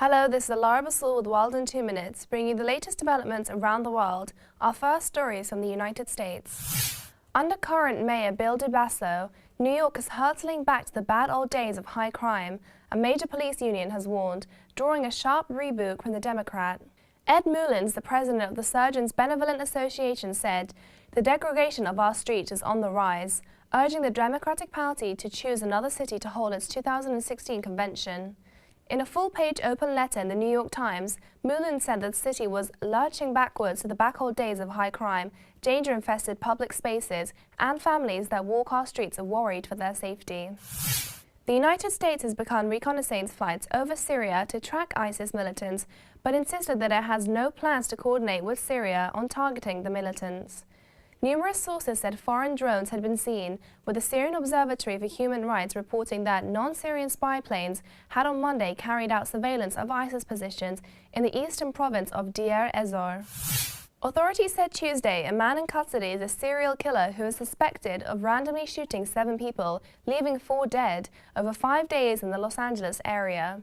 Hello, this is Lara Basul with World in 2 Minutes, bringing you the latest developments around the world. Our first story is from the United States. Under current Mayor Bill de Blasio, New York is hurtling back to the bad old days of high crime, a major police union has warned, drawing a sharp rebuke from the Democrat. Ed Mullins, the president of the Surgeons Benevolent Association, said, "The degradation of our streets is on the rise," urging the Democratic Party to choose another city to hold its 2016 convention. In a full-page open letter in the New York Times, Mullins said that the city was lurching backwards to the back old days of high crime, danger-infested public spaces, and families that walk our streets are worried for their safety. The United States has begun reconnaissance flights over Syria to track ISIS militants, but insisted that it has no plans to coordinate with Syria on targeting the militants. Numerous sources said foreign drones had been seen, with the Syrian Observatory for Human Rights reporting that non-Syrian spy planes had on Monday carried out surveillance of ISIS positions in the eastern province of Deir ez-Zor. Authorities said Tuesday a man in custody is a serial killer who is suspected of randomly shooting 7 people, leaving 4 dead, over 5 days in the Los Angeles area.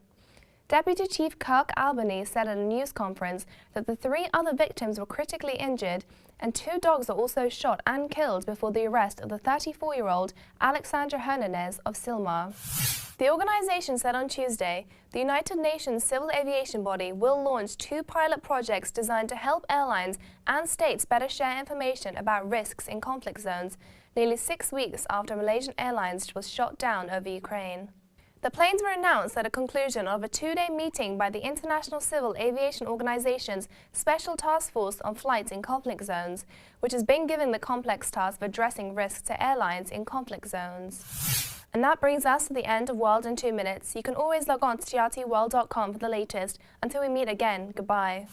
Deputy Chief Kirk Albany said at a news conference that the 3 other victims were critically injured and 2 dogs were also shot and killed before the arrest of the 34-year-old Alexandra Hernandez of Silmar. The organization said on Tuesday the United Nations Civil Aviation Body will launch 2 pilot projects designed to help airlines and states better share information about risks in conflict zones, nearly 6 weeks after Malaysian Airlines was shot down over Ukraine. The planes were announced at a conclusion of a 2-day meeting by the International Civil Aviation Organization's Special Task Force on Flights in Conflict Zones, which has been given the complex task of addressing risks to airlines in conflict zones. And that brings us to the end of World in 2 Minutes. You can always log on to trtworld.com for the latest. Until we meet again, goodbye.